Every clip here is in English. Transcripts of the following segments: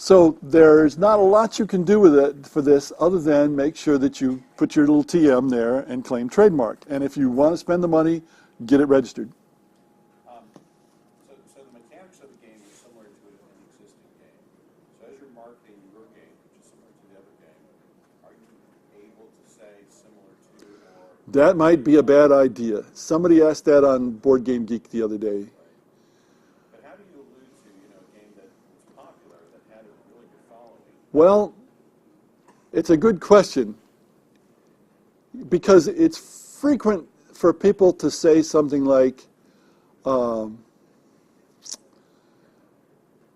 So there's not a lot you can do with it for this other than make sure that you put your little TM there and claim trademark. And if you want to spend the money, get it registered. So the mechanics of the game is similar to an existing game. So as you're marketing your game, which is similar to the other game, are you able to say similar to or... That might be a bad idea. Somebody asked that on Board Game Geek the other day. But how do you allude to, a game that was popular, that had a really good following? Well, it's a good question because it's frequent for people to say something like,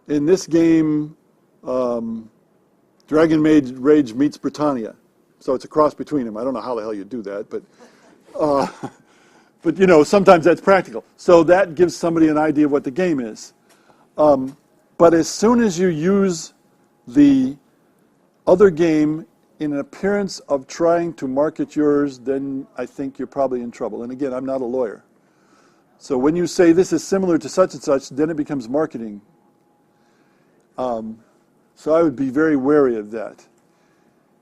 in this game, Dragon Rage meets Britannia. So it's a cross between them. I don't know how the hell you do that, but sometimes that's practical. So that gives somebody an idea of what the game is. But as soon as you use the other game in an appearance of trying to market yours, then I think you're probably in trouble. And again, I'm not a lawyer. So when you say this is similar to such and such, then it becomes marketing. So I would be very wary of that.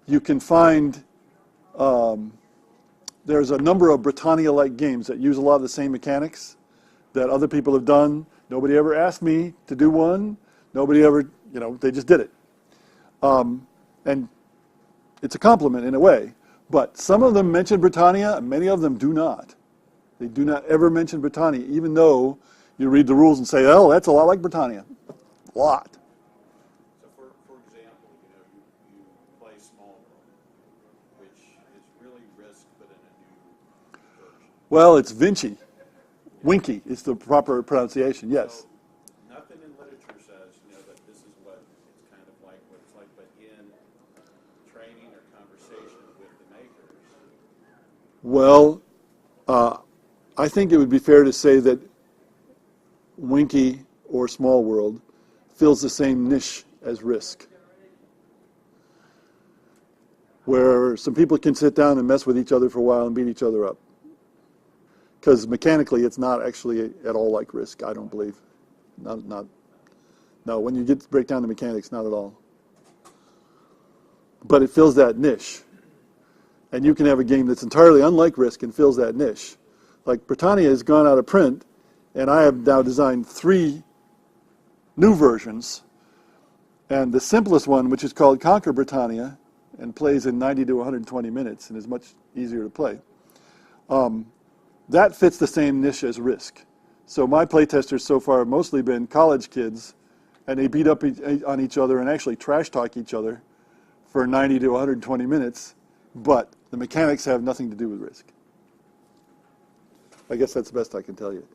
You can find, there's a number of Britannia-like games that use a lot of the same mechanics that other people have done. Nobody ever asked me to do one. Nobody ever, they just did it. And it's a compliment in a way. But some of them mention Britannia, and many of them do not. They do not ever mention Britannia, even though you read the rules and say, oh, that's a lot like Britannia. A lot. So for example, you play Small World, which is really Risk, but in a new version. Well, it's Vinci. Winky is the proper pronunciation, yes. So nothing in literature says, that this is what it's kind of like, what it's like, but in training or conversation with the makers. Well, I think it would be fair to say that Winky or Small World fills the same niche as Risk, where some people can sit down and mess with each other for a while and beat each other up. Because mechanically, it's not actually at all like Risk, I don't believe. No, when you break down the mechanics, not at all. But it fills that niche. And you can have a game that's entirely unlike Risk and fills that niche. Like Britannia has gone out of print, and I have now designed 3 new versions. And the simplest one, which is called Conquer Britannia, and plays in 90 to 120 minutes and is much easier to play, that fits the same niche as Risk. So my playtesters so far have mostly been college kids, and they beat up on each other and actually trash talk each other for 90 to 120 minutes, but the mechanics have nothing to do with Risk. I guess that's the best I can tell you.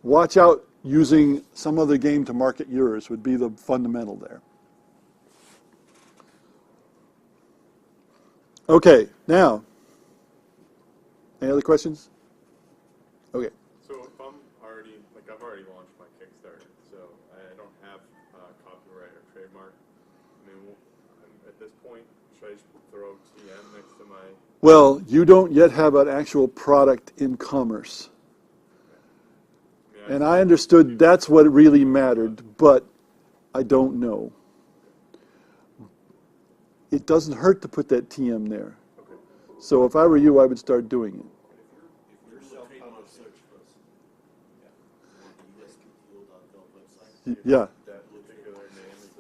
Watch out using some other game to market yours would be the fundamental there. Okay, now, any other questions? Okay. So if I'm already, I've already launched my Kickstarter, so I don't have copyright or trademark. I mean, at this point, should I just throw TM next to my... Well, you don't yet have an actual product in commerce. And I understood that's what really mattered, but I don't know. It doesn't hurt to put that TM there. So if I were you, I would start doing it. Yeah.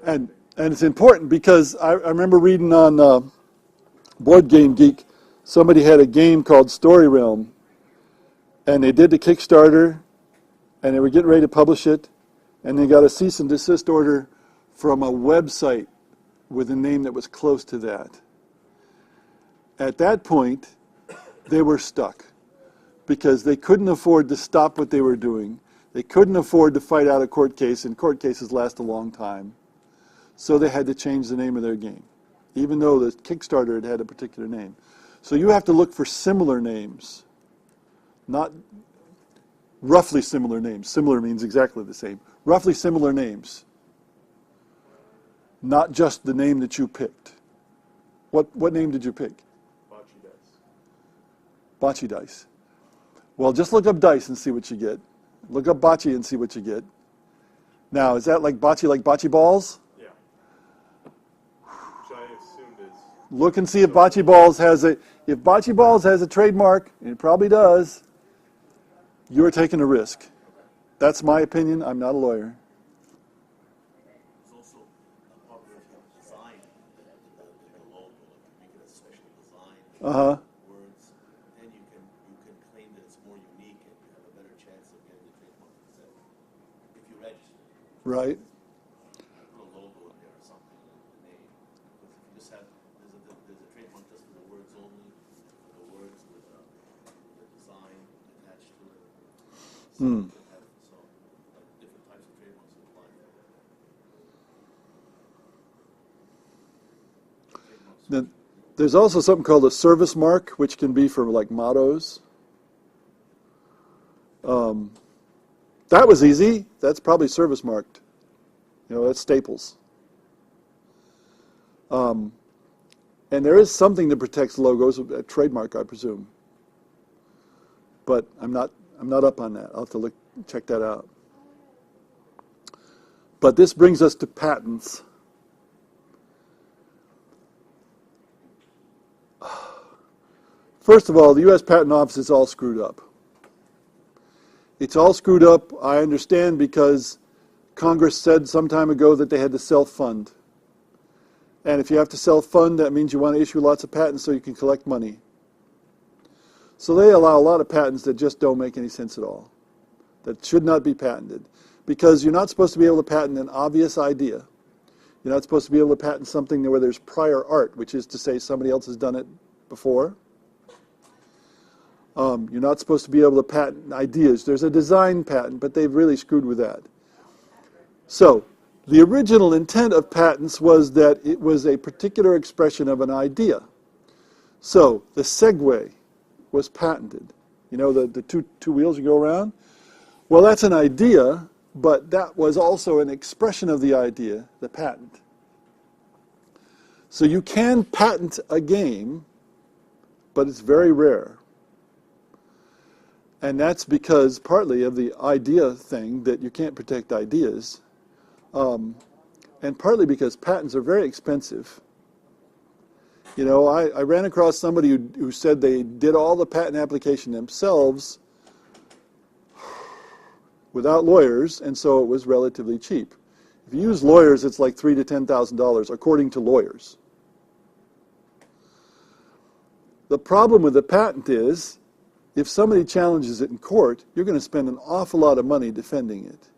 And it's important because I remember reading on Board Game Geek, somebody had a game called Story Realm, and they did the Kickstarter, and they were getting ready to publish it, and they got a cease and desist order from a website with a name that was close to that. At that point, they were stuck because they couldn't afford to stop what they were doing. They couldn't afford to fight out a court case, and court cases last a long time. So they had to change the name of their game, even though the Kickstarter had a particular name. So you have to look for similar names, not roughly similar names. Similar means exactly the same. Roughly similar names, not just the name that you picked. What name did you pick? Bocce Dice. Bocce Dice. Well, just look up dice and see what you get. Look up bocce and see what you get. Now, is that like bocce balls? Yeah. Look and see if Bocce Balls has a trademark, and it probably does. You're taking a risk. That's my opinion. I'm not a lawyer. There's also a part where you have design the logo, make it a special design. Words, then you can claim that it's more unique and you have a better chance of getting the trademark itself if you register. Right. Put a logo in there or something, the name. Because if you just have there's a trademark just for the words only, for the words with the design attached to it. So you can have different types of trademarks apply there. Then there's also something called a service mark, which can be for like mottos. That was easy. That's probably service marked. That's Staples. And there is something that protects logos, a trademark, I presume. But I'm not up on that. I'll have to check that out. But this brings us to patents. First of all, the U.S. Patent Office is all screwed up. It's all screwed up, I understand, because Congress said some time ago that they had to self-fund. And if you have to self-fund, that means you want to issue lots of patents so you can collect money. So they allow a lot of patents that just don't make any sense at all, that should not be patented. Because you're not supposed to be able to patent an obvious idea. You're not supposed to be able to patent something where there's prior art, which is to say somebody else has done it before. You're not supposed to be able to patent ideas. There's a design patent, but they've really screwed with that. So the original intent of patents was that it was a particular expression of an idea. So the Segway was patented. The two wheels you go around? Well, that's an idea, but that was also an expression of the idea, the patent. So you can patent a game, but it's very rare. And that's because partly of the idea thing, that you can't protect ideas, and partly because patents are very expensive. I ran across somebody who said they did all the patent application themselves without lawyers, and so it was relatively cheap. If you use lawyers, it's like $3,000 to $10,000, according to lawyers. The problem with the patent is, if somebody challenges it in court, you're going to spend an awful lot of money defending it.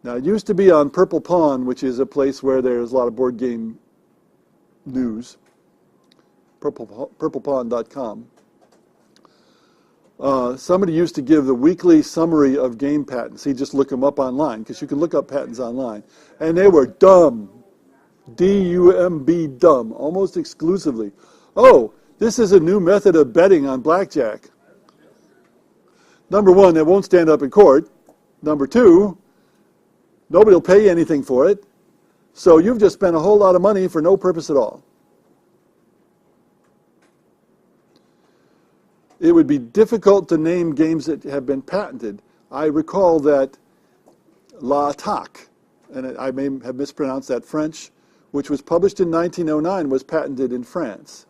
Now, it used to be on Purple Pawn, which is a place where there's a lot of board game news, purplepawn.com. Somebody used to give the weekly summary of game patents. He'd just look them up online, because you can look up patents online. And they were dumb. D-U-M-B, dumb, almost exclusively. Oh, this is a new method of betting on blackjack. Number one, it won't stand up in court. Number two, nobody will pay you anything for it. So you've just spent a whole lot of money for no purpose at all. It would be difficult to name games that have been patented. I recall that La Attaque, and I may have mispronounced that French, which was published in 1909, was patented in France.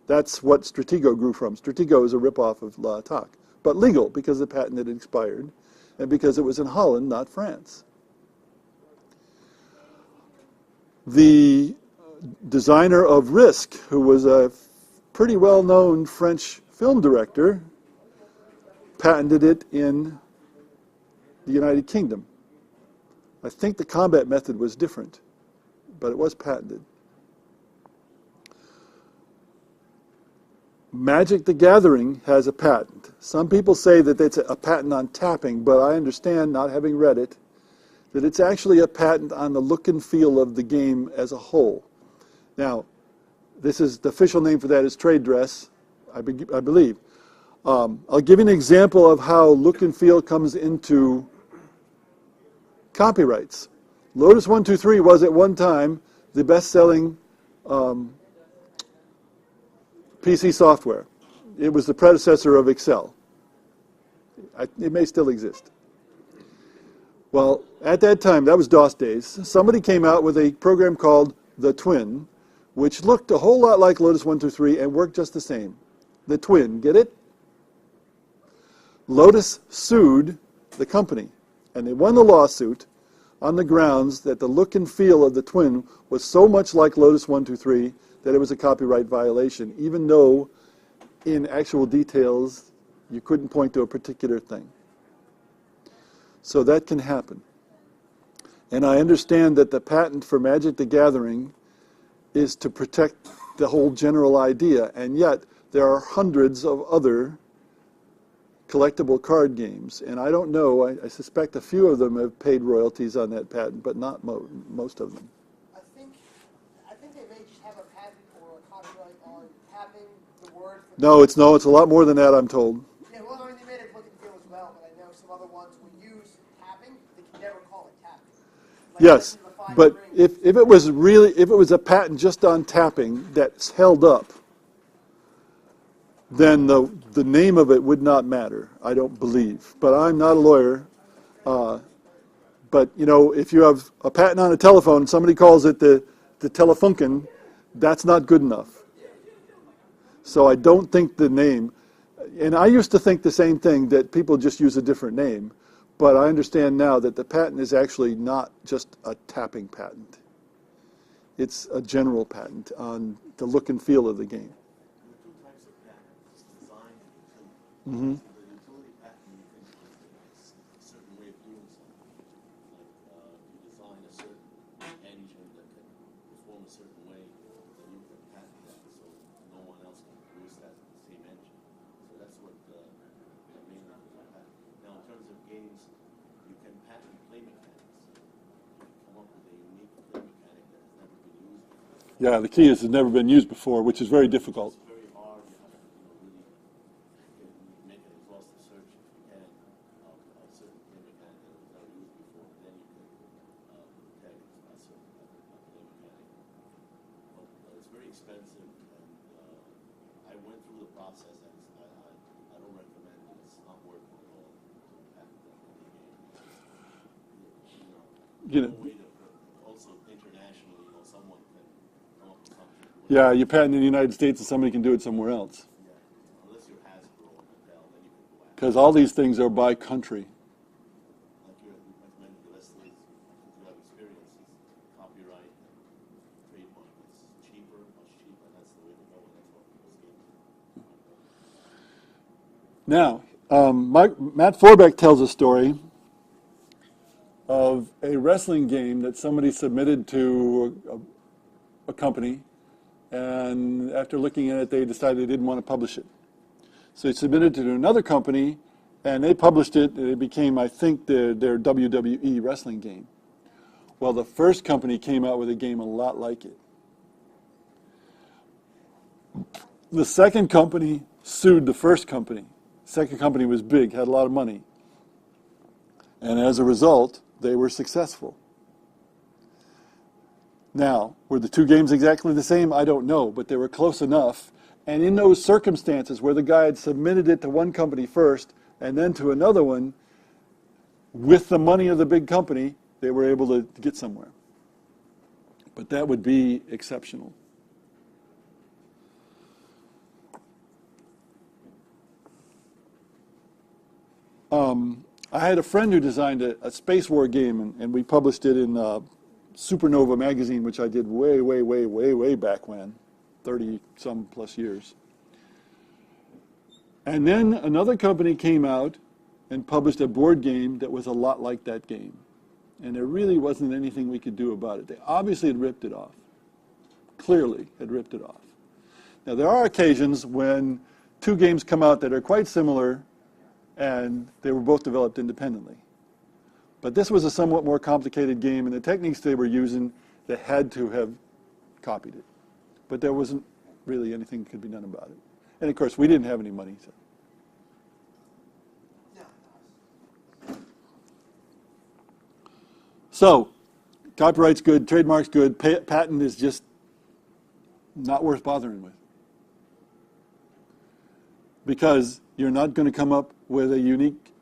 That's what Stratego grew from. Stratego is a ripoff of La Attaque, but legal because the patent had expired and because it was in Holland, not France. The designer of Risk, who was a pretty well-known French film director, patented it in the United Kingdom. I think the combat method was different, but it was patented. Magic the Gathering has a patent. Some people say that it's a patent on tapping, but I understand, not having read it, that it's actually a patent on the look and feel of the game as a whole. Now, the official name for that is trade dress, I believe. I'll give you an example of how look and feel comes into copyrights. Lotus 123 was at one time the best-selling PC software. It was the predecessor of Excel. It may still exist. Well, at that time, that was DOS days, somebody came out with a program called the Twin, which looked a whole lot like Lotus 123 and worked just the same. The Twin, get it? Lotus sued the company, and they won the lawsuit on the grounds that the look and feel of the Twin was so much like Lotus 123 that it was a copyright violation, even though in actual details you couldn't point to a particular thing. So that can happen. And I understand that the patent for Magic the Gathering is to protect the whole general idea, and yet there are hundreds of other collectible card games, and I don't know, I suspect a few of them have paid royalties on that patent, but not most of them. I think they may just have a patent or a copyright on tapping the word. No, it's a lot more than that, I'm told. Yeah, well, I mean, they made it look and feel as well, but I know some other ones will use tapping. They can never call it tapping. Like Yes, the fine but ring. if it was a patent just on tapping that's held up, then the name of it would not matter, I don't believe. But I'm not a lawyer. But, you know, if you have a patent on a telephone and somebody calls it the Telefunken, that's not good enough. So I don't think the name, and I used to think the same thing, that people just use a different name. But I understand now that the patent is actually not just a tapping patent. It's a general patent on the look and feel of the game. There are two types of patents, design and utility. Mm-hmm. So the utility patent, you think, is a certain way of doing something. Like you design a certain engine that can perform a certain way, then you can patent that, so no one else can produce that same engine. So that's what the main patent. Now, in terms of games, you can patent play mechanics. You can come up with a unique play mechanic that has never been used before. Yeah, the key is it's never been used before, which is very difficult. It's very hard. You have to, really make an exhaustive search if you can of a certain play mechanic that was never used before. Then you can protect a certain play mechanic. But it's very expensive, and I went through the process, and I don't recommend it. It's not worth it at all to patent that kind of game. You know, No way to also internationally, someone can come up with something. yeah, you patent in the United States and somebody can do it somewhere else. Yeah, unless you're Hasbro or Mattel, then you can go after. Because all these things are by country. Like you recommended the Leslie's, you have experience, is copyright and trademark. It's cheaper, much cheaper, and that's the way to go, and that's what people's games. Now, Matt Forbeck tells a story of a wrestling game that somebody submitted to a company, and after looking at it, they decided they didn't want to publish it. So he submitted it to another company, and they published it, and it became, I think, their WWE wrestling game. Well, the first company came out with a game a lot like it. The second company sued the first company. The second company was big, had a lot of money. And as a result, they were successful. Now, were the two games exactly the same? I don't know, but they were close enough. And in those circumstances where the guy had submitted it to one company first and then to another one, with the money of the big company, they were able to get somewhere. But that would be exceptional. I had a friend who designed a space war game, and we published it in Supernova magazine, which I did way back when, 30-some plus years. And then another company came out and published a board game that was a lot like that game. And there really wasn't anything we could do about it. They obviously had ripped it off. Clearly had ripped it off. Now, there are occasions when two games come out that are quite similar, and they were both developed independently. But this was a somewhat more complicated game, and the techniques they were using, they had to have copied it. But there wasn't really anything that could be done about it. And of course, we didn't have any money. So copyright's good, trademark's good, patent is just not worth bothering with. Because you're not going to come up with a unique,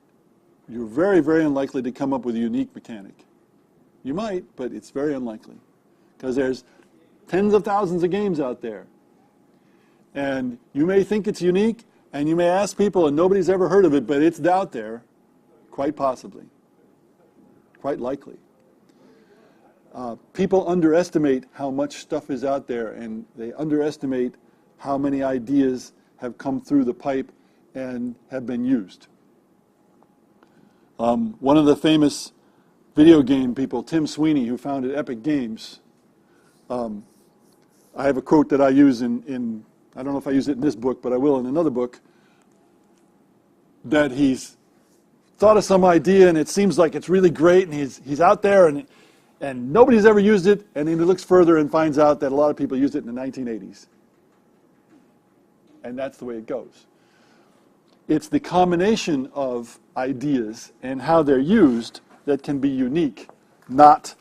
you're very unlikely to come up with a unique mechanic. You might, but it's very unlikely. Because there's Tens of thousands of games out there. And you may think it's unique, and you may ask people, and nobody's ever heard of it, but it's out there, quite possibly, quite likely. People underestimate how much stuff is out there, and they underestimate how many ideas have come through the pipe and have been used. One of the famous video game people, Tim Sweeney, who founded Epic Games, I have a quote that I use in I don't know if I use it in this book, but I will in another book, that he's thought of some idea and it seems like it's really great, and he's out there and nobody's ever used it, and then he looks further and finds out that a lot of people used it in the 1980s. And that's the way it goes. It's the combination of ideas and how they're used that can be unique, not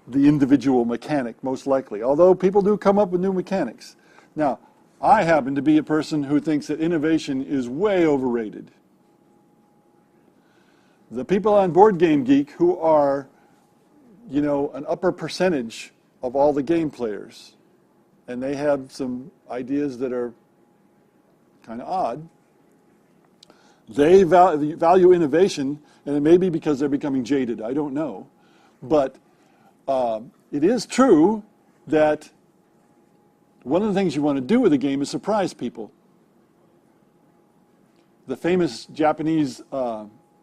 the individual mechanic, most likely. Although people do come up with new mechanics. Now, I happen to be a person who thinks that innovation is way overrated. The people on Board Game Geek who are, an upper percentage of all the game players, and they have some ideas that are kind of odd, they value innovation, and it may be because they're becoming jaded, I don't know. But it is true that one of the things you want to do with a game is surprise people. The famous Japanese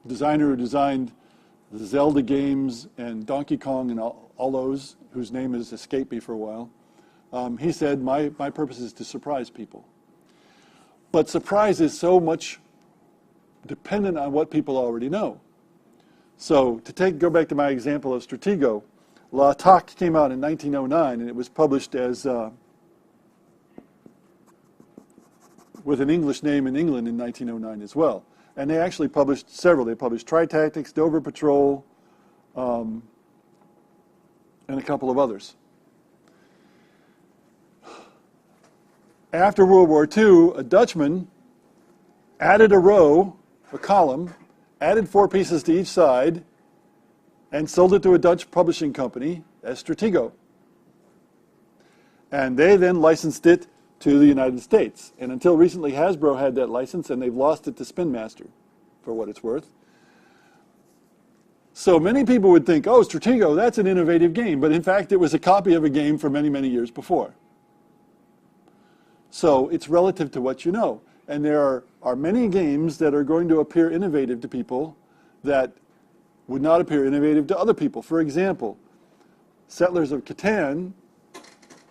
designer who designed the Zelda games and Donkey Kong and all those, whose name has escaped me for a while, he said, my purpose is to surprise people. But surprise is so much dependent on what people already know. So to go back to my example of Stratego, L'Attaque came out in 1909, and it was published as with an English name in England in 1909 as well. And they actually published several. They published Tri-Tactics, Dover Patrol, and a couple of others. After World War II, a Dutchman added a column, added 4 pieces to each side, and sold it to a Dutch publishing company as Stratego. And they then licensed it to the United States. And until recently, Hasbro had that license, and they've lost it to Spin Master, for what it's worth. So many people would think, oh, Stratego, that's an innovative game. But in fact, it was a copy of a game from many, many years before. So it's relative to what you know. And there are many games that are going to appear innovative to people that would not appear innovative to other people. For example, Settlers of Catan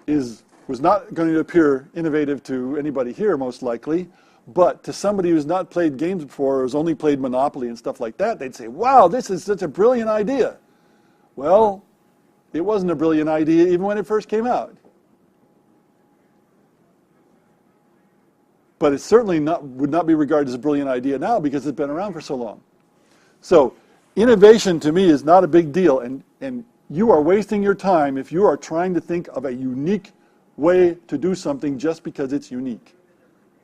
was not going to appear innovative to anybody here, most likely, but to somebody who's not played games before or has only played Monopoly and stuff like that, they'd say, wow, this is such a brilliant idea. Well, it wasn't a brilliant idea even when it first came out. But it certainly would not be regarded as a brilliant idea now because it's been around for so long. So innovation to me is not a big deal, and you are wasting your time if you are trying to think of a unique way to do something just because it's unique,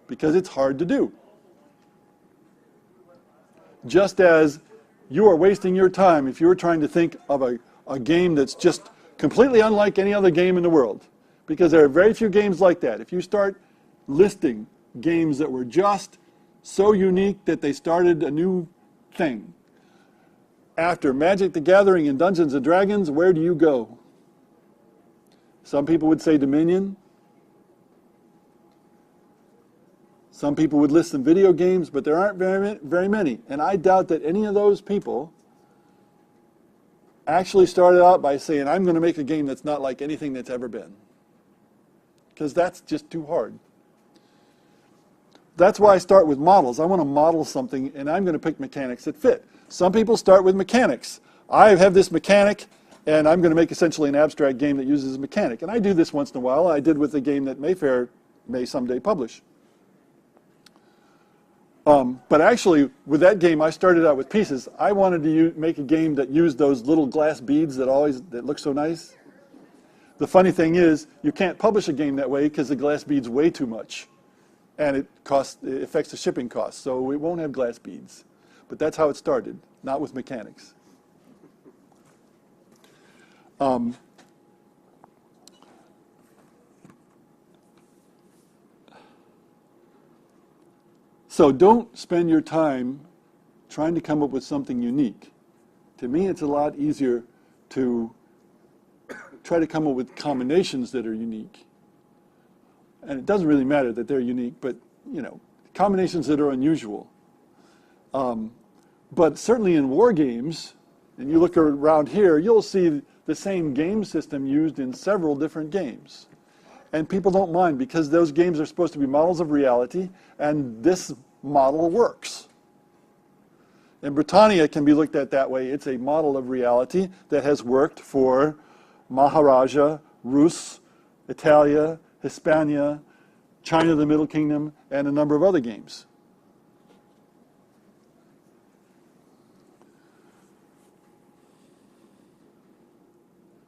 because it's hard to do. Just as you are wasting your time if you're trying to think of a game that's just completely unlike any other game in the world, because there are very few games like that. If you start listing games that were just so unique that they started a new thing, after Magic the Gathering and Dungeons and Dragons, where do you go? Some people would say Dominion. Some people would list some video games, but there aren't very many. And I doubt that any of those people actually started out by saying, I'm going to make a game that's not like anything that's ever been. Because that's just too hard. That's why I start with models. I want to model something, and I'm going to pick mechanics that fit. Some people start with mechanics. I have this mechanic, and I'm going to make essentially an abstract game that uses a mechanic. And I do this once in a while. I did with the game that Mayfair may someday publish. But actually, with that game, I started out with pieces. I wanted to make a game that used those little glass beads that look so nice. The funny thing is, you can't publish a game that way because the glass beads weigh too much. And it affects the shipping costs, so it won't have glass beads. But that's how it started, not with mechanics. So don't spend your time trying to come up with something unique. To me, it's a lot easier to try to come up with combinations that are unique. And it doesn't really matter that they're unique, but, you know, combinations that are unusual. But certainly in war games, and you look around here, you'll see the same game system used in several different games. And people don't mind because those games are supposed to be models of reality, and this model works. And Britannia can be looked at that way. It's a model of reality that has worked for Maharaja, Rus, Italia, Hispania, China, the Middle Kingdom, and a number of other games.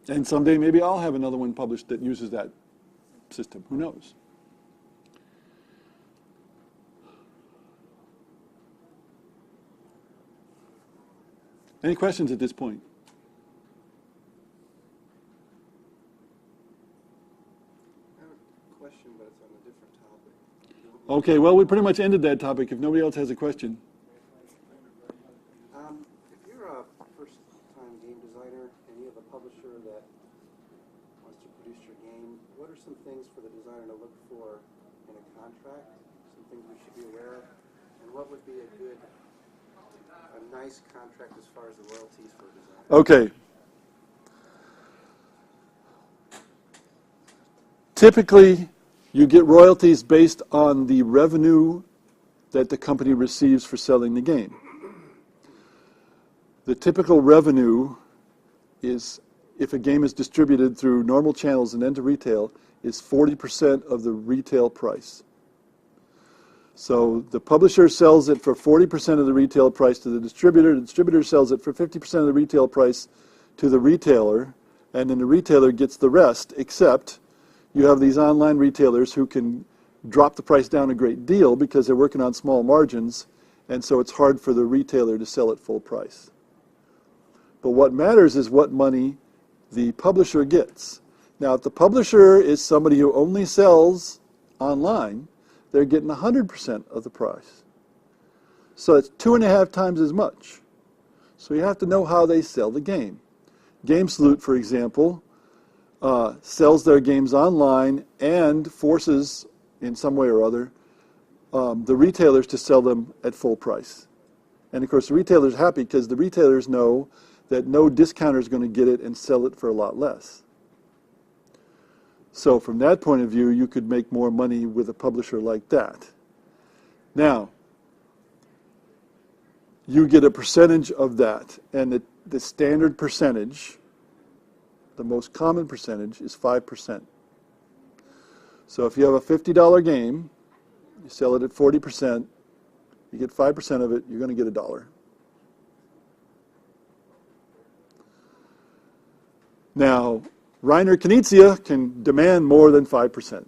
And someday maybe I'll have another one published that uses that system. Who knows? Any questions at this point? I have a question, but it's on a different topic. Okay, well, we pretty much ended that topic if nobody else has a question. If you're a first-time game designer and you have a publisher that wants to produce your game, what are some things for the designer to look for in a contract? Some things we should be aware of? And what would be a nice contract as far as the royalties for a designer? Okay. Typically, you get royalties based on the revenue that the company receives for selling the game. The typical revenue is, if a game is distributed through normal channels and then to retail, is 40% of the retail price. So the publisher sells it for 40% of the retail price to the distributor sells it for 50% of the retail price to the retailer, and then the retailer gets the rest, except you have these online retailers who can drop the price down a great deal because they're working on small margins, and so it's hard for the retailer to sell at full price. But what matters is what money the publisher gets. Now, if the publisher is somebody who only sells online, they're getting 100% of the price. So it's 2.5 times as much. So you have to know how they sell the game. GameSalute, for example, sells their games online and forces, in some way or other, the retailers to sell them at full price. And of course, the retailers are happy because the retailers know that no discounter is going to get it and sell it for a lot less. So from that point of view, you could make more money with a publisher like that. Now, you get a percentage of that, and the standard percentage, the most common percentage, is 5%. So if you have a $50 game, you sell it at 40%, you get 5% of it, you're going to get $1. Now, Reiner Knizia can demand more than 5%.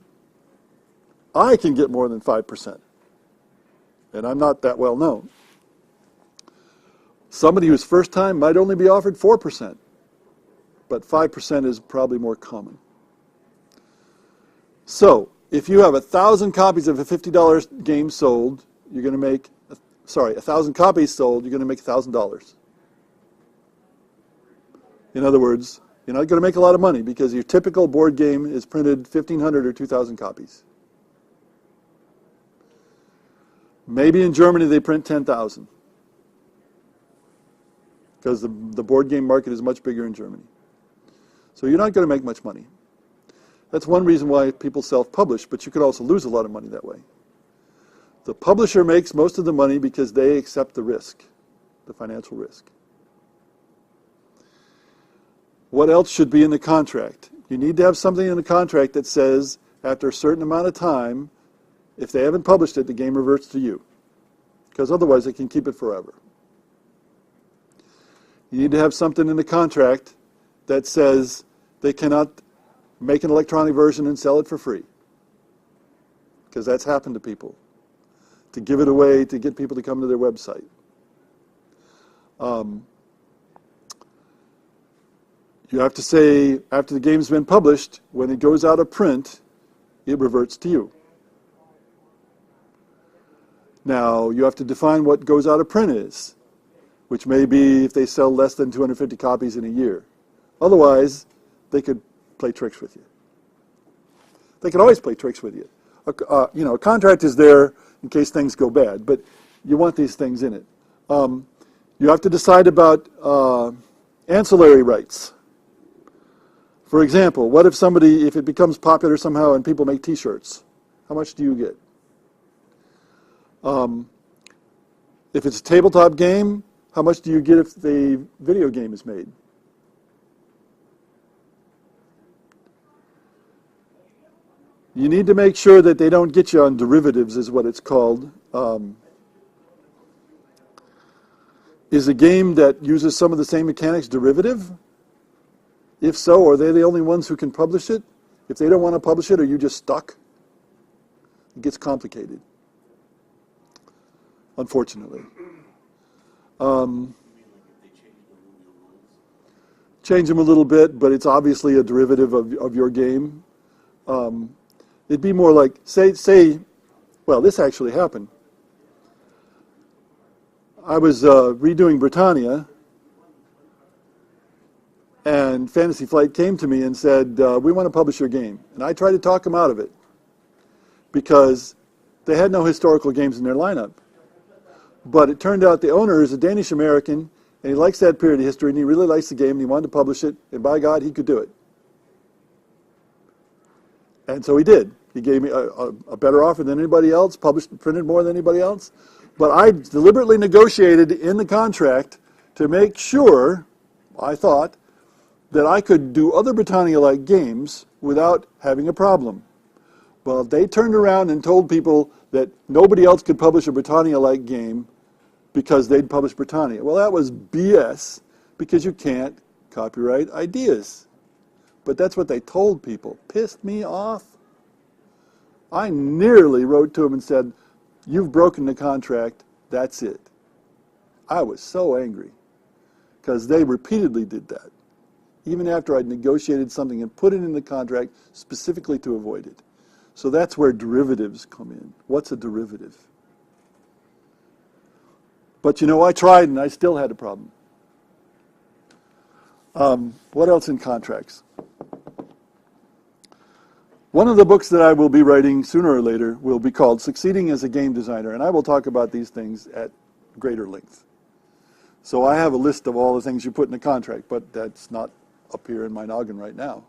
I can get more than 5%. And I'm not that well known. Somebody who's first time might only be offered 4%. But 5% is probably more common. So, if you have 1,000 copies of a $50 game sold, you're going to make, 1,000 copies sold, you're going to make $1,000. In other words, you're not going to make a lot of money because your typical board game is printed 1,500 or 2,000 copies. Maybe in Germany they print 10,000 because the board game market is much bigger in Germany. So you're not going to make much money. That's one reason why people self-publish, but you could also lose a lot of money that way. The publisher makes most of the money because they accept the risk, the financial risk. What else should be in the contract? You need to have something in the contract that says after a certain amount of time, if they haven't published it, the game reverts to you. Because otherwise they can keep it forever. You need to have something in the contract that says they cannot make an electronic version and sell it for free. Because that's happened to people. To give it away, to get people to come to their website. You have to say, after the game's been published, when it goes out of print, it reverts to you. Now, you have to define what goes out of print is, which may be if they sell less than 250 copies in a year. Otherwise, they could play tricks with you. They can always play tricks with you. A contract is there in case things go bad, but you want these things in it. You have to decide about ancillary rights. For example, what if it becomes popular somehow and people make T-shirts? How much do you get? If it's a tabletop game, how much do you get if the video game is made? You need to make sure that they don't get you on derivatives, is what it's called. Is a game that uses some of the same mechanics derivative? If so, are they the only ones who can publish it? If they don't want to publish it, are you just stuck? It gets complicated, unfortunately. Change them a little bit, but it's obviously a derivative of your game. It'd be more like, well, this actually happened. I was redoing Britannia, and Fantasy Flight came to me and said, we want to publish your game. And I tried to talk them out of it, because they had no historical games in their lineup. But it turned out the owner is a Danish-American, and he likes that period of history, and he really likes the game, and he wanted to publish it, and by God, he could do it. And so he did. He gave me a better offer than anybody else, printed more than anybody else. But I deliberately negotiated in the contract to make sure, I thought, that I could do other Britannia-like games without having a problem. Well, they turned around and told people that nobody else could publish a Britannia-like game because they'd publish Britannia. Well, that was BS, because you can't copyright ideas. But that's what they told people. Pissed me off. I nearly wrote to them and said, you've broken the contract, that's it. I was so angry, because they repeatedly did that, even after I'd negotiated something and put it in the contract specifically to avoid it. So that's where derivatives come in. What's a derivative? But I tried and I still had a problem. What else in contracts? One of the books that I will be writing sooner or later will be called Succeeding as a Game Designer, and I will talk about these things at greater length. So I have a list of all the things you put in a contract, but that's not up here in my noggin right now.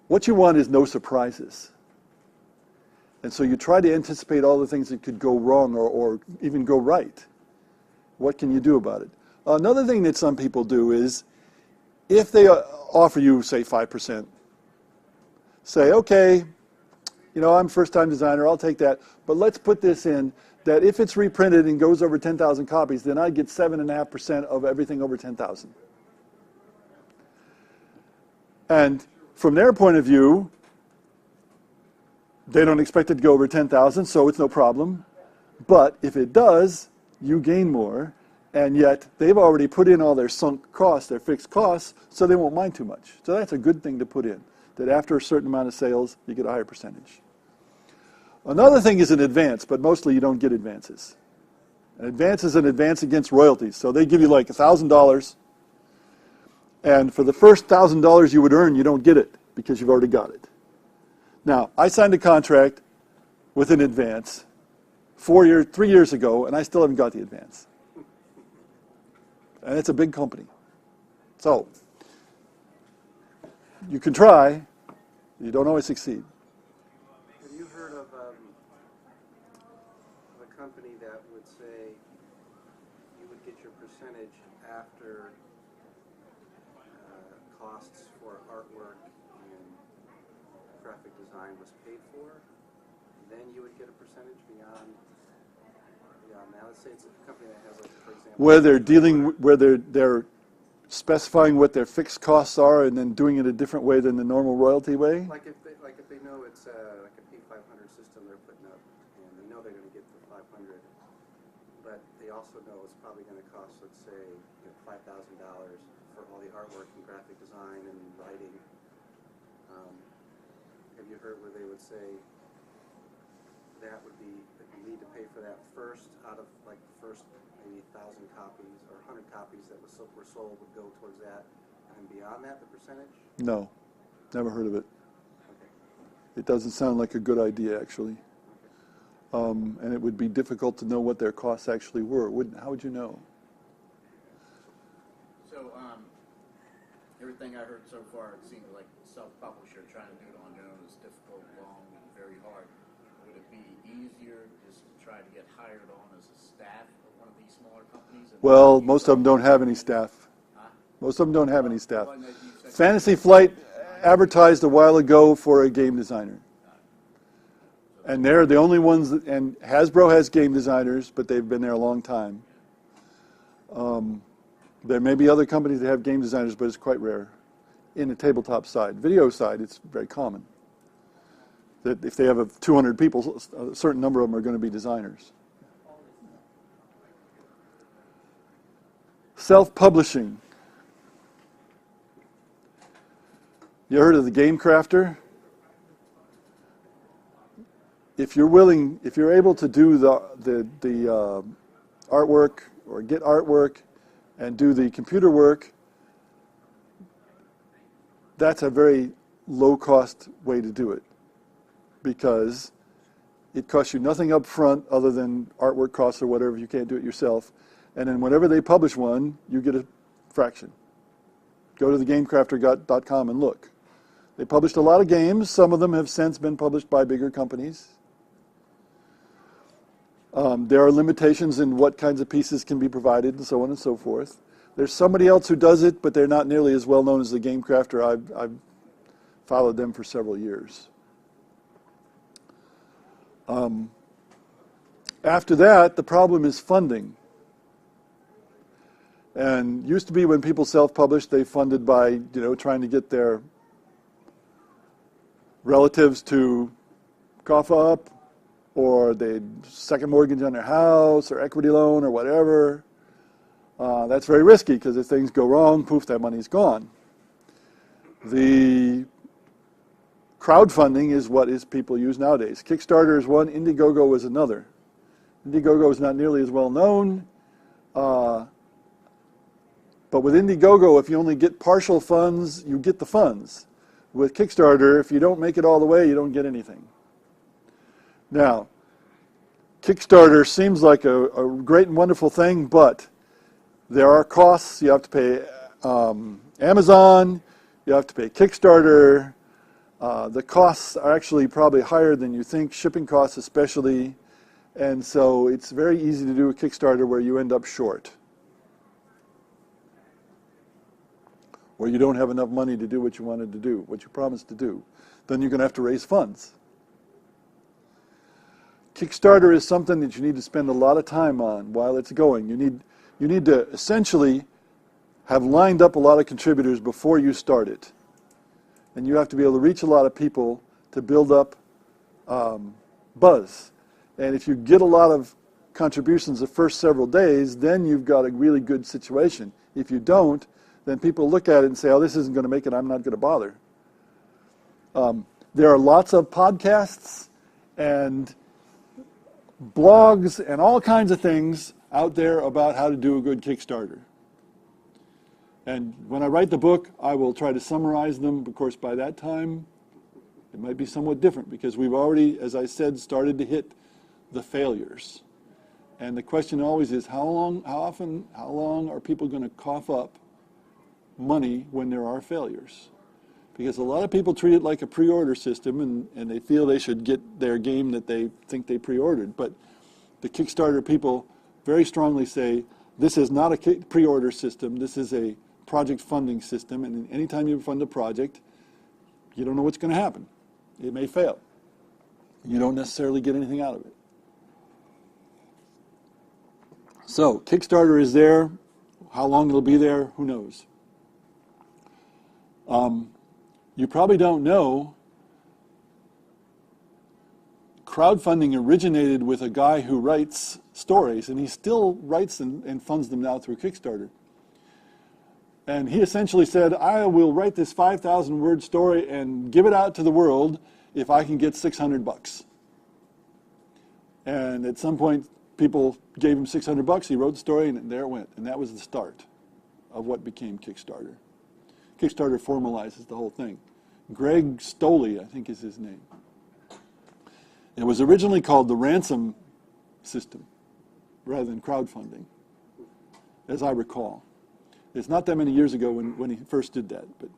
What you want is no surprises. And so you try to anticipate all the things that could go wrong or even go right. What can you do about it? Another thing that some people do is, if they offer you, say, 5%, say, okay, I'm a first-time designer, I'll take that, but let's put this in, that if it's reprinted and goes over 10,000 copies, then I get 7.5% of everything over 10,000. And from their point of view, they don't expect it to go over 10,000, so it's no problem. But if it does, you gain more, and yet they've already put in all their sunk costs, their fixed costs, so they won't mind too much. So that's a good thing to put in, that after a certain amount of sales, you get a higher percentage. Another thing is an advance, but mostly you don't get advances. An advance is an advance against royalties. So they give you like $1,000, and for the first $1,000 you would earn, you don't get it because you've already got it. Now, I signed a contract with an advance 3 years ago, and I still haven't got the advance. And it's a big company. So, you can try, you don't always succeed. Have you heard of a company that would say you would get your percentage after costs for artwork and graphic design was paid for? Then you would get a percentage beyond now? Let's say it's a company that has, like, for example, where they're specifying what their fixed costs are and then doing it a different way than the normal royalty way? Like if they know it's like a P500 system they're putting up, and they know they're going to get the 500, but they also know it's probably going to cost, let's say, $5,000 for all the artwork and graphic design and writing. Have you heard where they would say, that would be that you need to pay for that first out of like the first maybe 1,000 copies or 100 copies that were sold would go towards that, and beyond that the percentage? No, never heard of it. Okay. It doesn't sound like a good idea, actually. And it would be difficult to know what their costs actually were. How would you know? So, everything I heard so far, it seems like self-publisher trying to do it on their own is difficult, long, and very hard. Would it be easier just to try to get hired on as a staff of one of these smaller companies? Well, most of them don't have any staff. Most of them don't have any staff. Fantasy Flight advertised a while ago for a game designer. And they're the only ones, and Hasbro has game designers, but they've been there a long time. There may be other companies that have game designers, but it's quite rare. In the tabletop side. Video side, it's very common. That if they have 200 people, a certain number of them are going to be designers. Self-publishing. You heard of the Game Crafter? If you're able to do the artwork or get artwork and do the computer work, that's a very low-cost way to do it because it costs you nothing up front other than artwork costs or whatever if you can't do it yourself. And then whenever they publish one, you get a fraction. Go to thegamecrafter.com and look. They published a lot of games. Some of them have since been published by bigger companies. There are limitations in what kinds of pieces can be provided and so on and so forth. There's somebody else who does it, but they're not nearly as well known as the Game Crafter. I've followed them for several years. After that, the problem is funding. And used to be when people self-published, they funded by trying to get their relatives to cough up, or they'd second mortgage on their house, or equity loan, or whatever. That's very risky because if things go wrong, poof, that money's gone. The crowdfunding is what people use nowadays. Kickstarter is one, Indiegogo is another. Indiegogo is not nearly as well known, but with Indiegogo, if you only get partial funds, you get the funds. With Kickstarter, if you don't make it all the way, you don't get anything. Now, Kickstarter seems like a great and wonderful thing, but there are costs. You have to pay Amazon, you have to pay Kickstarter. The costs are actually probably higher than you think, shipping costs especially, and so it's very easy to do a Kickstarter where you end up short, where you don't have enough money to do what you wanted to do, what you promised to do. Then you're going to have to raise funds. Kickstarter is something that you need to spend a lot of time on while it's going. You need to essentially have lined up a lot of contributors before you start it. And you have to be able to reach a lot of people to build up buzz. And if you get a lot of contributions the first several days, then you've got a really good situation. If you don't, then people look at it and say, oh, this isn't going to make it, I'm not going to bother. There are lots of podcasts and blogs and all kinds of things out there about how to do a good Kickstarter. And when I write the book, I will try to summarize them. Of course, by that time, it might be somewhat different because we've already, as I said, started to hit the failures. And the question always is, how long are people going to cough up money when there are failures? Because a lot of people treat it like a pre-order system and they feel they should get their game that they think they pre-ordered. But the Kickstarter people very strongly say, this is not a pre-order system, this is a project funding system, and anytime you fund a project, you don't know what's going to happen. It may fail. You don't necessarily get anything out of it. So, Kickstarter is there. How long it'll be there, who knows? You probably don't know, crowdfunding originated with a guy who writes stories, and he still writes and funds them now through Kickstarter. And he essentially said, I will write this 5,000-word story and give it out to the world if I can get $600. And at some point, people gave him $600. He wrote the story, and there it went. And that was the start of what became Kickstarter. Kickstarter formalizes the whole thing. Greg Stoley, I think is his name. It was originally called the ransom system rather than crowdfunding, as I recall. It's not that many years ago when he first did that, but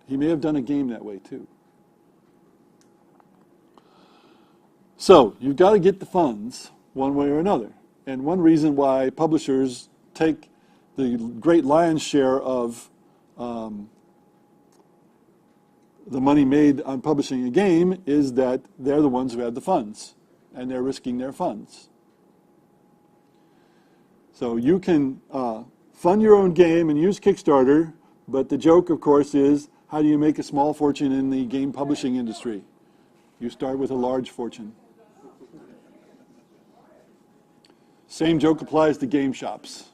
he may have done a game that way too. So you've got to get the funds one way or another. And one reason why publishers take the great lion's share of the money made on publishing a game is that they're the ones who have the funds, and they're risking their funds. So you can fund your own game and use Kickstarter, but the joke, of course, is how do you make a small fortune in the game publishing industry? You start with a large fortune. Same joke applies to game shops.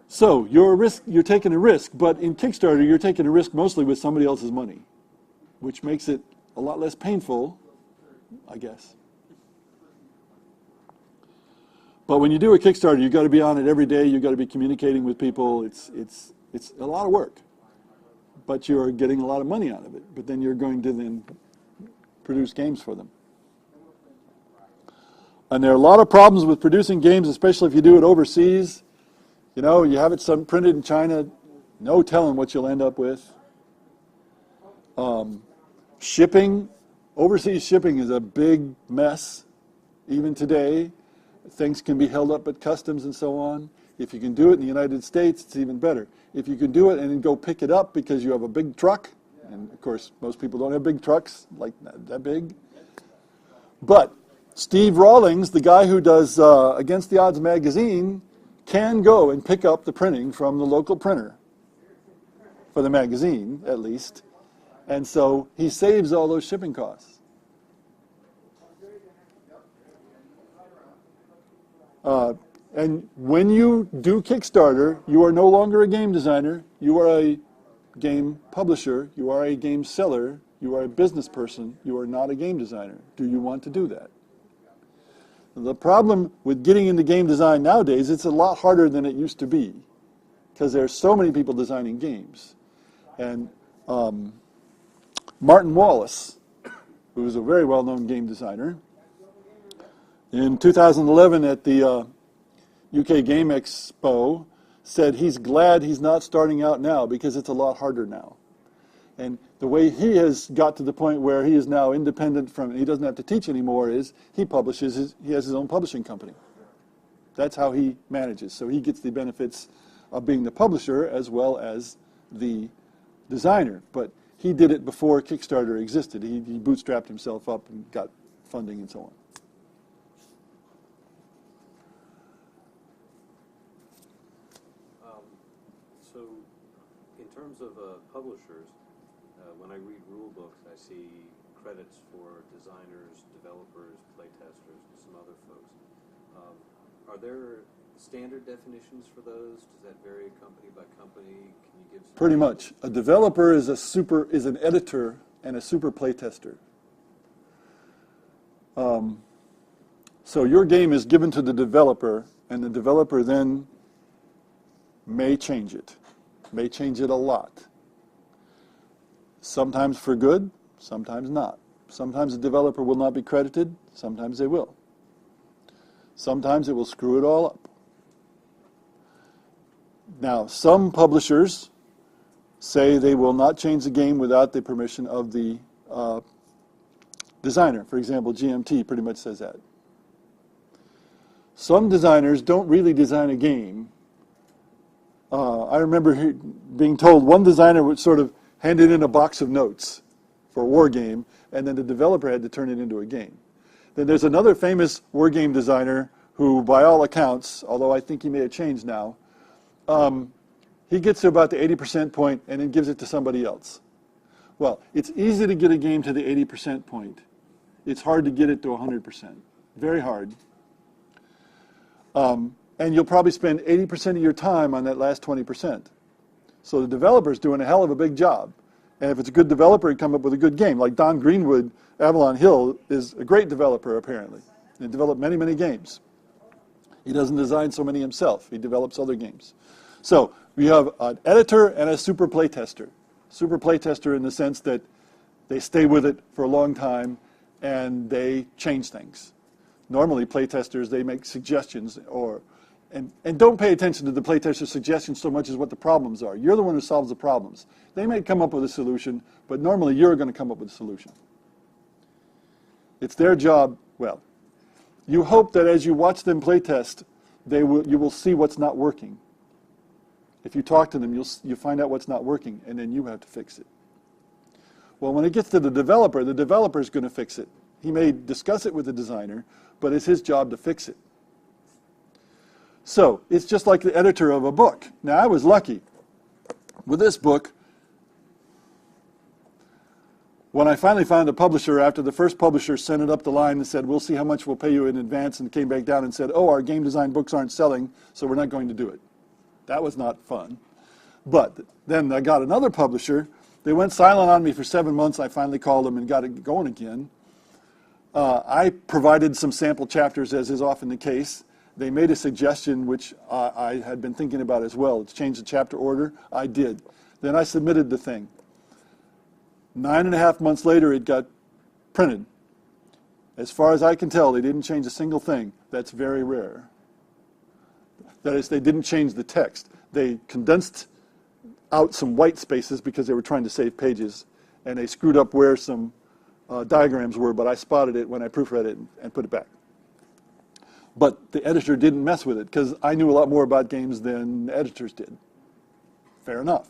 So you're taking a risk, but in Kickstarter you're taking a risk mostly with somebody else's money, which makes it a lot less painful, I guess. But when you do a Kickstarter, you've got to be on it every day. You've got to be communicating with people. It's a lot of work, but you're getting a lot of money out of it. But then you're going to then produce games for them. And there are a lot of problems with producing games, especially if you do it overseas. You know, you have it printed in China, no telling what you'll end up with. Shipping, overseas shipping is a big mess, even today. Things can be held up at customs and so on. If you can do it in the United States, it's even better. If you can do it and then go pick it up because you have a big truck, and of course most people don't have big trucks like that big. But Steve Rawlings, the guy who does Against the Odds magazine, can go and pick up the printing from the local printer, for the magazine at least, and so he saves all those shipping costs. And when you do Kickstarter, you are no longer a game designer, you are a game publisher, you are a game seller, you are a business person, you are not a game designer. Do you want to do that? The problem with getting into game design nowadays, it's a lot harder than it used to be, because there are so many people designing games. And Martin Wallace, who is a very well-known game designer, in 2011 at the UK Game Expo, said he's glad he's not starting out now because it's a lot harder now. And the way he has got to the point where he is now independent from, he doesn't have to teach anymore, is he publishes, he has his own publishing company. That's how he manages. So he gets the benefits of being the publisher as well as the designer. But he did it before Kickstarter existed. He bootstrapped himself up and got funding and so on. So in terms of publishers, when I read rule books, I see credits for designers, developers, playtesters, and some other folks. Are there standard definitions for those? Does that vary company by company? Can you give some? Pretty much. A developer is an editor and a super playtester. So your game is given to the developer, and the developer then may change it a lot. Sometimes for good, sometimes not. Sometimes the developer will not be credited, sometimes they will. Sometimes it will screw it all up. Now, some publishers say they will not change the game without the permission of the designer. For example, GMT pretty much says that. Some designers don't really design a game. I remember being told one designer would sort of handed in a box of notes for a war game, and then the developer had to turn it into a game. Then there's another famous war game designer who, by all accounts, although I think he may have changed now, he gets to about the 80% point and then gives it to somebody else. Well, it's easy to get a game to the 80% point. It's hard to get it to 100%. Very hard. And you'll probably spend 80% of your time on that last 20%. So the developer's doing a hell of a big job. And if it's a good developer, he'd come up with a good game. Like Don Greenwood, Avalon Hill, is a great developer, apparently. He developed many, many games. He doesn't design so many himself. He develops other games. So we have an editor and a super playtester. Super playtester in the sense that they stay with it for a long time and they change things. Normally, playtesters, they make suggestions and don't pay attention to the playtester's suggestions so much as what the problems are. You're the one who solves the problems. They may come up with a solution, but normally you're going to come up with a solution. It's their job. Well, you hope that as you watch them playtest, you will see what's not working. If you talk to them, you'll find out what's not working, and then you have to fix it. Well, when it gets to the developer is going to fix it. He may discuss it with the designer, but it's his job to fix it. So it's just like the editor of a book. Now, I was lucky. With this book, when I finally found a publisher, after the first publisher sent it up the line and said, we'll see how much we'll pay you in advance, and came back down and said, oh, our game design books aren't selling, so we're not going to do it. That was not fun. But then I got another publisher. They went silent on me for 7 months. I finally called them and got it going again. I provided some sample chapters, as is often the case. They made a suggestion, which I had been thinking about as well, to change the chapter order. I did. Then I submitted the thing. 9.5 months later, it got printed. As far as I can tell, they didn't change a single thing. That's very rare. That is, they didn't change the text. They condensed out some white spaces because they were trying to save pages, and they screwed up where some diagrams were, but I spotted it when I proofread it and put it back. But the editor didn't mess with it because I knew a lot more about games than the editors did. Fair enough.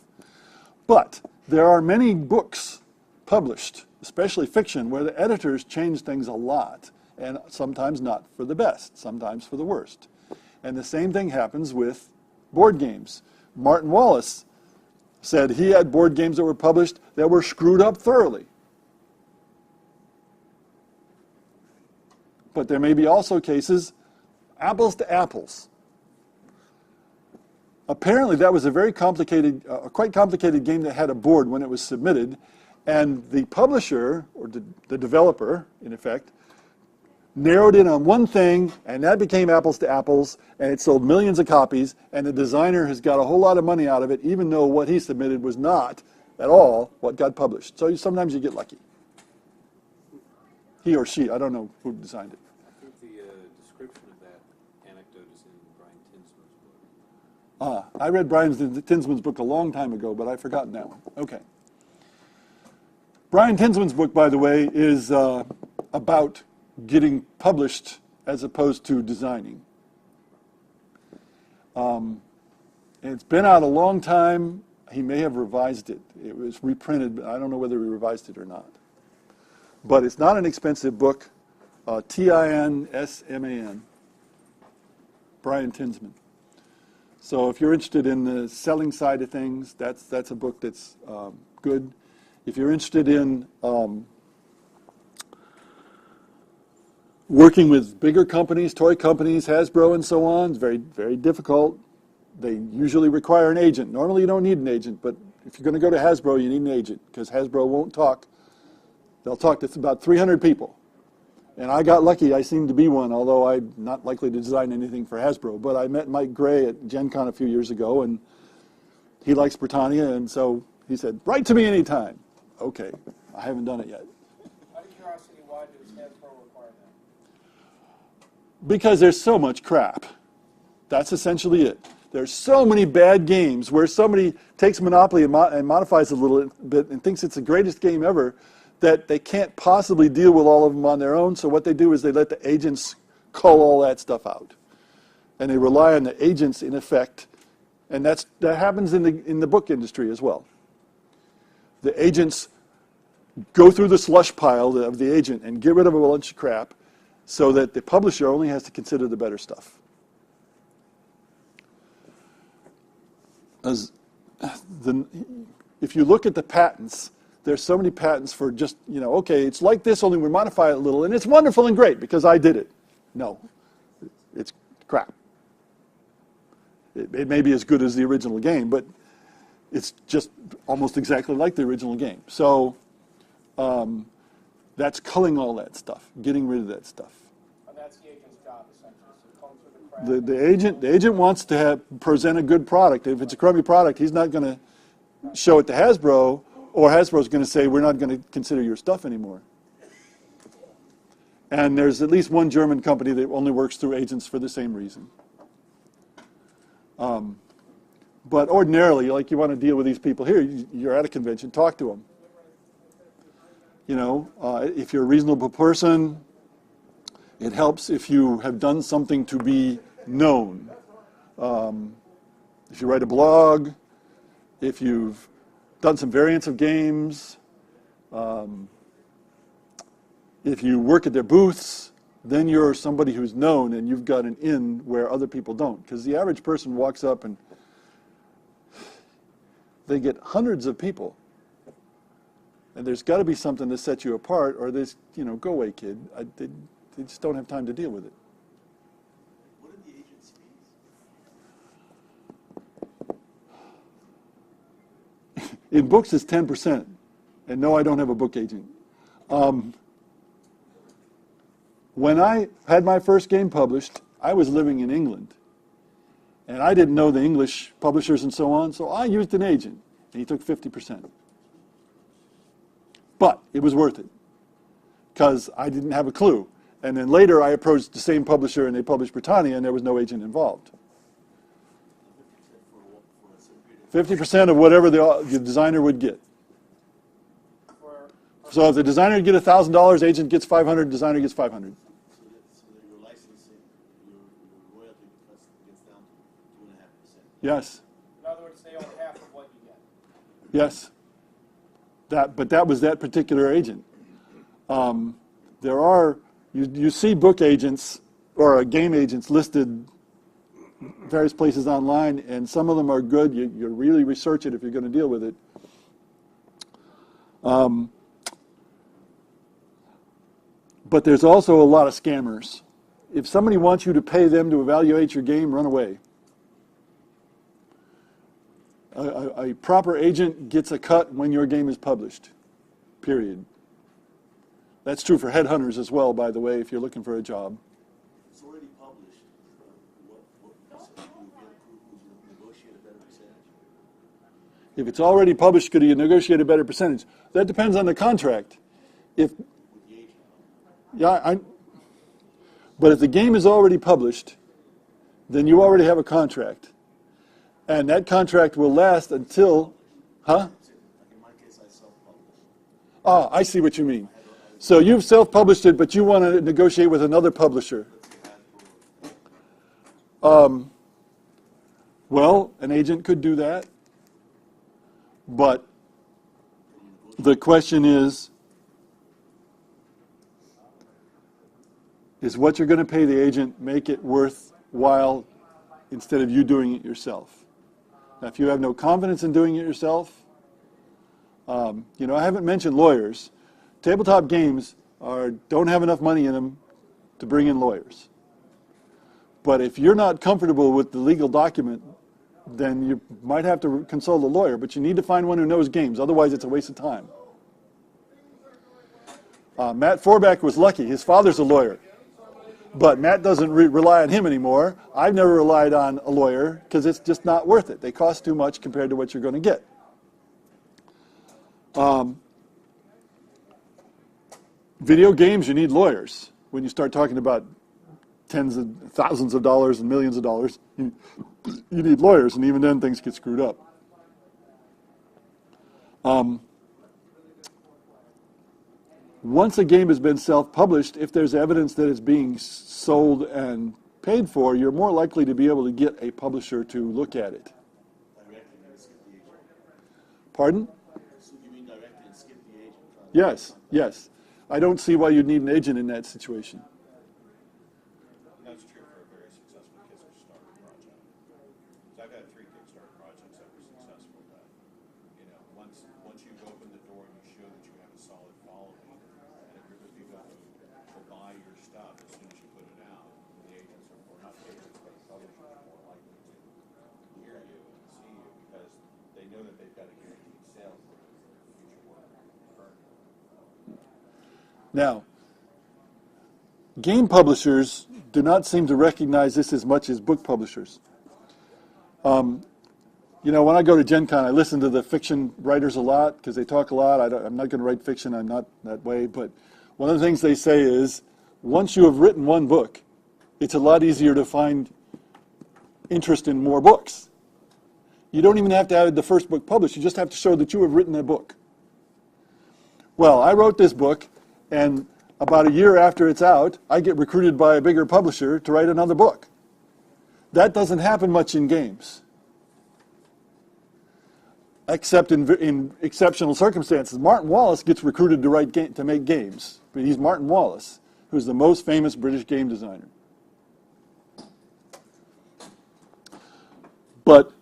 But there are many books published, especially fiction, where the editors change things a lot, and sometimes not for the best, sometimes for the worst. And the same thing happens with board games. Martin Wallace said he had board games that were published that were screwed up thoroughly. But there may be also cases, apples to apples. Apparently that was a very complicated, quite complicated game that had a board when it was submitted, and the publisher, or the developer, in effect, narrowed in on one thing, and that became apples to apples, and it sold millions of copies, and the designer has got a whole lot of money out of it, even though what he submitted was not at all what got published. So sometimes you get lucky. He or she, I don't know who designed it. I think the description of that anecdote is in Brian Tinsman's book. I read Brian Tinsman's book a long time ago, but I've forgotten that one. Okay. Brian Tinsman's book, by the way, is about getting published as opposed to designing. It's been out a long time. He may have revised it. It was reprinted, but I don't know whether he revised it or not. But it's not an expensive book. Tinsman. Brian Tinsman. So if you're interested in the selling side of things, that's a book that's good. If you're interested in working with bigger companies, toy companies, Hasbro and so on, it's very, very difficult. They usually require an agent. Normally you don't need an agent, but if you're going to go to Hasbro, you need an agent because Hasbro won't talk. They'll talk to about 300 people. And I got lucky. I seemed to be one, although I'm not likely to design anything for Hasbro. But I met Mike Gray at Gen Con a few years ago, and he likes Britannia, and so he said, write to me anytime. Okay, I haven't done it yet. Out of curiosity, why does Hasbro require that? Because there's so much crap. That's essentially it. There's so many bad games where somebody takes Monopoly and modifies it a little bit and thinks it's the greatest game ever, that they can't possibly deal with all of them on their own. So what they do is they let the agents cull all that stuff out. And they rely on the agents, in effect. And that happens in the book industry as well. The agents go through the slush pile of the agent and get rid of a bunch of crap so that the publisher only has to consider the better stuff. If you look at the patents, there's so many patents for just, okay, it's like this, only we modify it a little, and it's wonderful and great because I did it. No, it's crap. It may be as good as the original game, but It's just almost exactly like the original game. So that's culling all that stuff, getting rid of that stuff. And that's the agent's job, essentially. So comb through the crap. The agent wants to present a good product. If it's a crummy product, he's not going to show it to Hasbro, or Hasbro's going to say, we're not going to consider your stuff anymore. And there's at least one German company that only works through agents for the same reason. But ordinarily, like, you want to deal with these people here, you're at a convention, talk to them. You know, if you're a reasonable person, it helps if you have done something to be known. If you write a blog, if you've done some variants of games, if you work at their booths, then you're somebody who's known and you've got an in where other people don't. Because the average person walks up and they get hundreds of people. And there's got to be something to set you apart, or there's, you know, go away, kid. They just don't have time to deal with it. What are the agent's fees? In books, it's 10%. And no, I don't have a book agent. When I had my first game published, I was living in England. And I didn't know the English publishers and so on, so I used an agent, and he took 50%. But it was worth it, because I didn't have a clue. And then later I approached the same publisher, and they published Britannia, and there was no agent involved. 50% of whatever the designer would get. So if the designer would get $1,000, agent gets $500, designer gets $500. So that your licensing, your royalty gets down to 2.5%. Yes. In other words, they own half of what you get. Yes. But that was that particular agent. There are, you see book agents or game agents listed various places online, and some of them are good. You really research it if you're going to deal with it. But there's also a lot of scammers. If somebody wants you to pay them to evaluate your game, run away. A proper agent gets a cut when your game is published, period. That's true for headhunters as well, by the way, if you're looking for a job. It's already published. What percentage do you get? Negotiate a better percentage? If it's already published, could you negotiate a better percentage? That depends on the contract. If With the agent? Yeah, but if the game is already published, then you already have a contract. And that contract will last until, huh? Like in my case, I self-publish. Ah, I see what you mean. So you've self-published it, but you want to negotiate with another publisher. Well, an agent could do that. But the question is what you're going to pay the agent make it worthwhile instead of you doing it yourself? Now, if you have no confidence in doing it yourself, you know, I haven't mentioned lawyers. Tabletop games don't have enough money in them to bring in lawyers. But if you're not comfortable with the legal document, then you might have to consult a lawyer, but you need to find one who knows games, otherwise it's a waste of time. Matt Forback was lucky. His father's a lawyer. But Matt doesn't rely on him anymore. I've never relied on a lawyer because it's just not worth it. They cost too much compared to what you're going to get. Video games, you need lawyers. When you start talking about tens of thousands of dollars and millions of dollars, you need lawyers, and even then things get screwed up. Once a game has been self-published, if there's evidence that it's being sold and paid for, you're more likely to be able to get a publisher to look at it. Directly and skip the agent. Pardon? So you mean directly and skip the agent? Yes, yes. I don't see why you'd need an agent in that situation. That's true for a very successful Kickstarter project. So I've had 3 Kickstarter projects that were successful that, you know, once you've opened the door and you show that you have a solid following, and a group of people will buy your stuff as soon as you put it out, the agents are, or not the agents, but the publishers are more likely to hear you and see you because they know that they Now, game publishers do not seem to recognize this as much as book publishers. You know, when I go to Gen Con, I listen to the fiction writers a lot because they talk a lot. I'm not going to write fiction. I'm not that way. But one of the things they say is, once you have written one book, it's a lot easier to find interest in more books. You don't even have to have the first book published. You just have to show that you have written a book. Well, I wrote this book, and about a year after it's out, I get recruited by a bigger publisher to write another book. That doesn't happen much in games, except in exceptional circumstances. Martin Wallace gets recruited to make games. But he's Martin Wallace, who's the most famous British game designer. But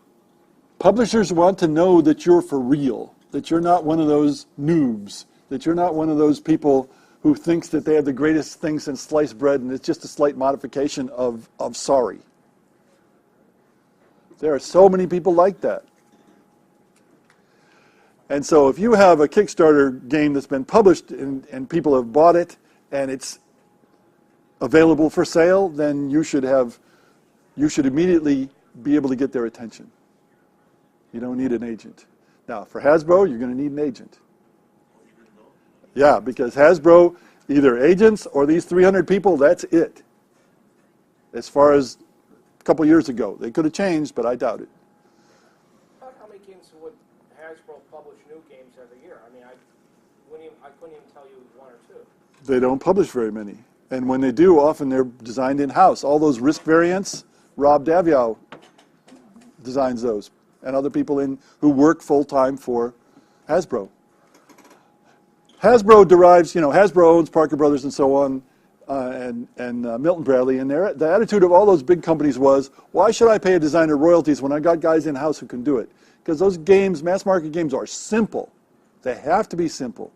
publishers want to know that you're for real, that you're not one of those noobs, that you're not one of those people who thinks that they have the greatest thing since sliced bread and it's just a slight modification of sorry. There are so many people like that. And so if you have a Kickstarter game that's been published and people have bought it and it's available for sale, then you should immediately be able to get their attention. You don't need an agent. Now, for Hasbro, you're going to need an agent. Yeah, because Hasbro, either agents or these 300 people, that's it. As far as a couple years ago. They could have changed, but I doubt it. About how many games would Hasbro publish new games every year? I mean, I couldn't even tell you one or two. They don't publish very many. And when they do, often they're designed in-house. All those Risk variants, Rob Daviow designs those, and other people who work full-time for Hasbro. Hasbro derives, Hasbro owns Parker Brothers and so on, and Milton Bradley, and the attitude of all those big companies was, why should I pay a designer royalties when I got guys in-house who can do it? Because those games, mass-market games, are simple. They have to be simple.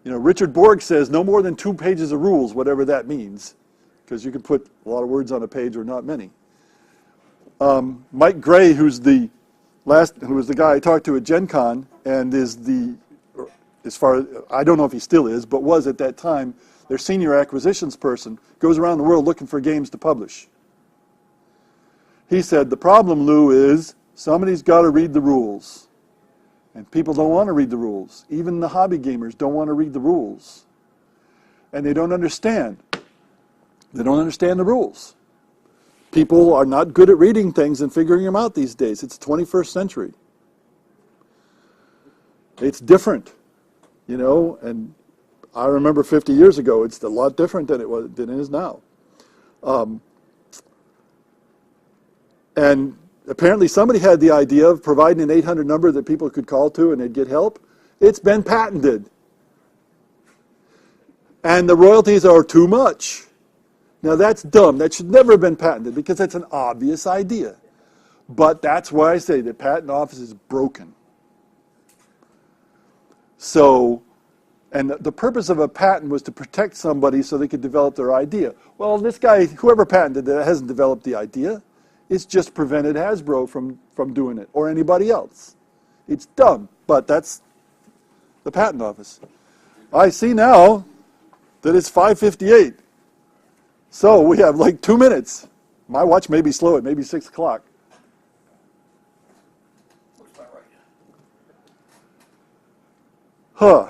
Richard Borg says no more than 2 pages of rules, whatever that means, because you can put a lot of words on a page or not many. Mike Gray, who was the guy I talked to at Gen Con, and I don't know if he still is, but was at that time, their senior acquisitions person, goes around the world looking for games to publish. He said, the problem, Lou, is somebody's got to read the rules. And people don't want to read the rules. Even the hobby gamers don't want to read the rules. And they don't understand. They don't understand the rules. People are not good at reading things and figuring them out these days. It's the 21st century. It's different, and I remember 50 years ago, it's a lot different than it is now. And apparently somebody had the idea of providing an 800 number that people could call to and they'd get help. It's been patented. And the royalties are too much. Now that's dumb. That should never have been patented because that's an obvious idea. But that's why I say the patent office is broken. So, and the purpose of a patent was to protect somebody so they could develop their idea. Well, this guy, whoever patented it, hasn't developed the idea. It's just prevented Hasbro from doing it, or anybody else. It's dumb, but that's the patent office. I see now that it's 5:58. So we have like 2 minutes. My watch may be slow. It may be 6 o'clock. Looks about right. Huh.